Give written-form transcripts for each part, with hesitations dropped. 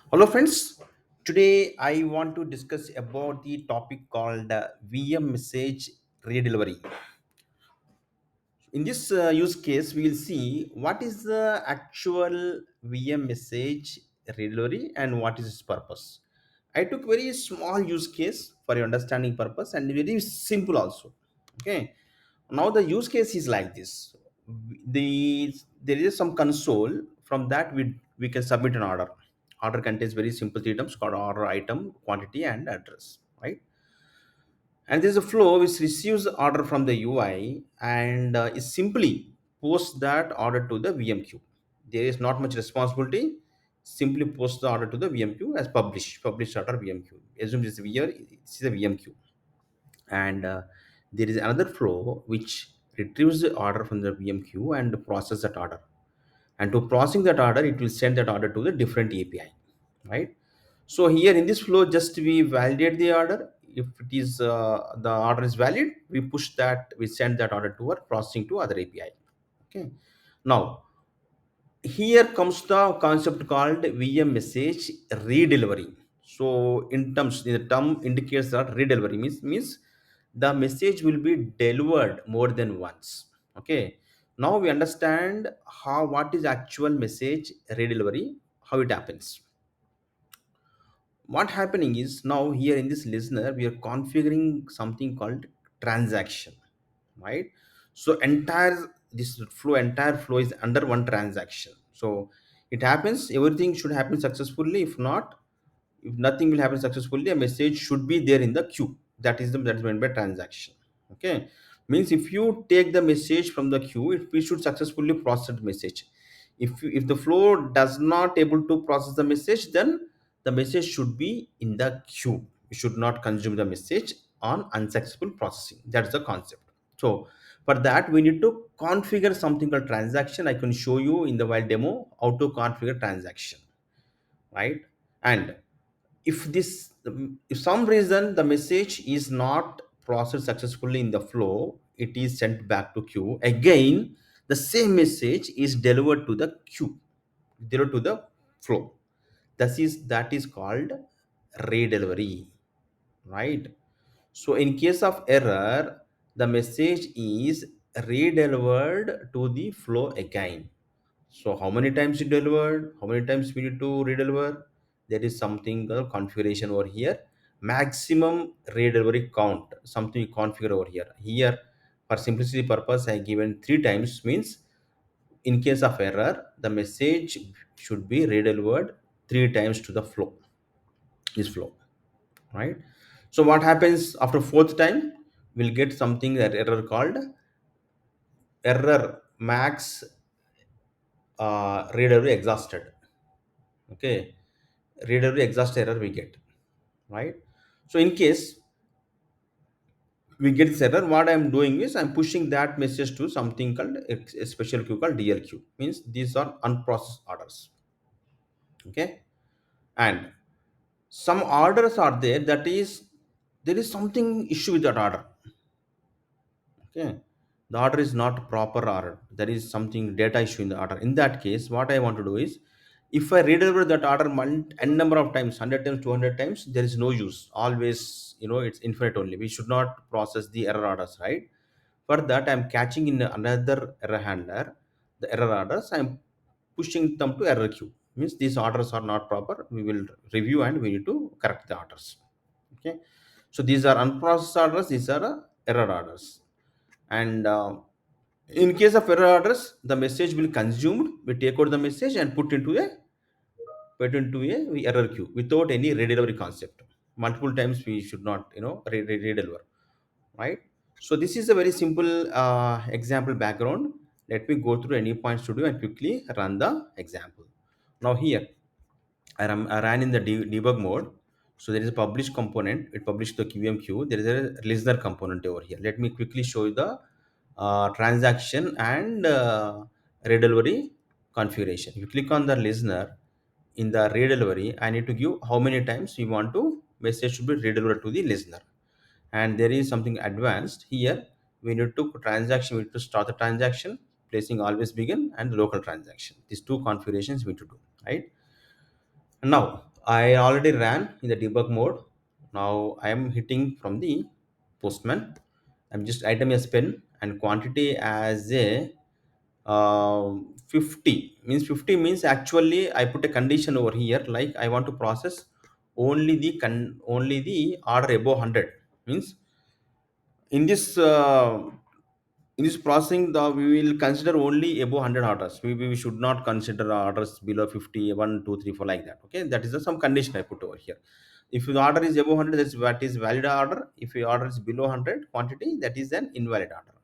Hello, friends. Today I want to discuss about the topic called VM Message Redelivery. In this use case, we will see what is the actual VM Message Redelivery and what is its purpose. I took very small use case for your understanding purpose and very simple also. Okay. Now the use case is like this. There is some console from that we can submit an order. Order contains very simple items called order item, quantity, and address. Right, and there's a flow which receives the order from the UI and is simply post that order to the VM queue. There is not much responsibility. Simply post the order to the VM queue as publish order VM queue. Assume this here, this is a VM queue, and there is another flow which retrieves the order from the VM queue and process that order. And to processing that order, it will send that order to the different API, right? So here in this flow, just we validate the order. If it is the order is valid, we push that, we send that order to our processing to other API. Okay. Now here comes the concept called VM message redelivery. So in terms, the term indicates that redelivery means the message will be delivered more than once. Okay. Now we understand how what is actual message redelivery, how it happens. What happening is now here in this listener we are configuring something called transaction, right? So entire flow is under one transaction. So it happens, everything should happen successfully. If nothing will happen successfully, a message should be there in the queue. That is meant by transaction. Okay, means if you take the message from the queue, we should successfully process the message. If the flow does not able to process the message, then the message should be in the queue. We should not consume the message on unsuccessful processing. That's the concept. So for that we need to configure something called transaction. I can show you in the while demo how to configure transaction, right? And if this if some reason the message is not processed successfully in the flow, it is sent back to queue again. The same message is delivered to the queue, delivered to the flow. That is called redelivery, right? So in case of error, the message is redelivered to the flow again. So how many times you delivered? How many times we need to redeliver? There is something configuration over here. Maximum redelivery count. Something you configure over here. Here, for simplicity purpose, I given 3 times. Means in case of error, the message should be redelivered 3 times to the flow. This flow, right? So what happens after fourth time? We'll get something that error called error max redelivery exhausted. Okay, reader exhaust error we get, right? So in case we get this error, what I'm doing is I'm pushing that message to something called a special queue called DLQ. Means these are unprocessed orders. Okay, and some orders are there, that is there is something issue with that order. Okay, the order is not proper order, there is something data issue in the order. In that case, what I want to do is, if I redeliver that order n number of times, 100 times, 200 times, there is no use. Always, it's infinite only. We should not process the error orders, right? For that, I'm catching in another error handler the error orders. I'm pushing them to error queue. Means these orders are not proper, we will review and we need to correct the orders. Okay, so these are unprocessed orders, these are error orders. And in case of error orders, the message will consumed, we take out the message and put into a error queue without any redelivery concept. Multiple times we should not, redeliver, right? So this is a very simple example background. Let me go through any point studio and quickly run the example. Now here I ran in the debug mode. So there is a publish component. It published the QM queue. There is a listener component over here. Let me quickly show you the transaction and redelivery configuration. If you click on the listener in the redelivery, I need to give how many times we want to message should be redelivered to the listener. And there is something advanced here. We need to transaction. We need to start the transaction. Placing always begin and local transaction. These two configurations we need to do, right? Now, I already ran in the debug mode. Now I am hitting from the postman. I'm just item as pen and quantity as a 50. Means 50 means actually I put a condition over here, like I want to process only the order above 100. Means in this in this processing, we will consider only above 100 orders. We should not consider orders below 50, 1 2 3 4, like that. Okay, that is some condition I put over here. If the order is above 100, that's what is valid order. If the order is below 100 quantity, that is an invalid order,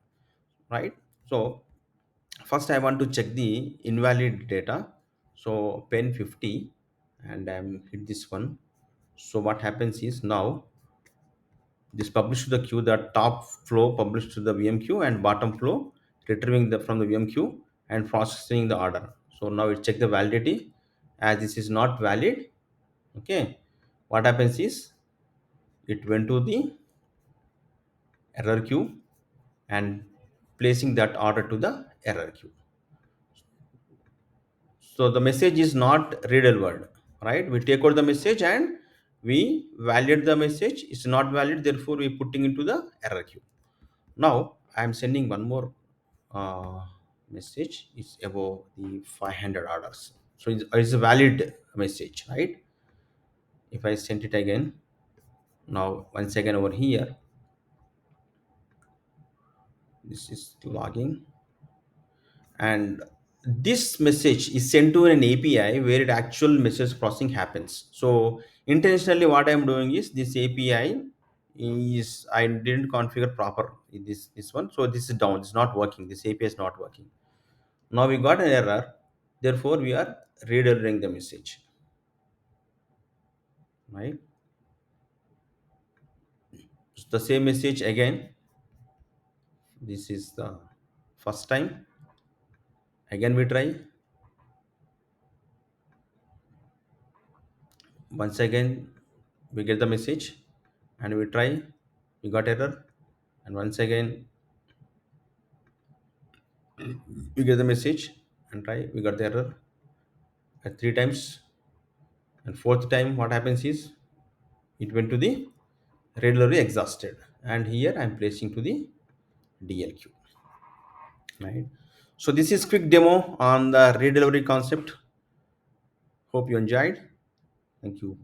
right? So first I want to check the invalid data. So pen 50, and I'm hit this one. So what happens is, now this published to the queue, the top flow published to the VM queue, and bottom flow retrieving the from the VM queue and processing the order. So now it check the validity. As this is not valid, okay, what happens is it went to the error queue and placing that order to the error queue. So the message is not redelivered, right? We take out the message and we validate the message. It's not valid, therefore we putting into the error queue. Now I am sending one more uh, message. It's about the 500 orders. So it's a valid message, right? If I send it again, now once again over here, this is logging, and this message is sent to an API where it actual message processing happens. So intentionally, what I'm doing is, this API is, I didn't configure proper in this one, so this is down. It's not working. This API is not working. Now we got an error, therefore we are redelivering the message, right? It's the same message again. This is the first time. Again we try. Once again we get the message and we try. We got error, and once again we get the message and try. We got the error at three times, and fourth time what happens is it went to the readily exhausted, and here I'm placing to the DLQ, right? So this is quick demo on the redelivery concept. Hope you enjoyed. Thank you.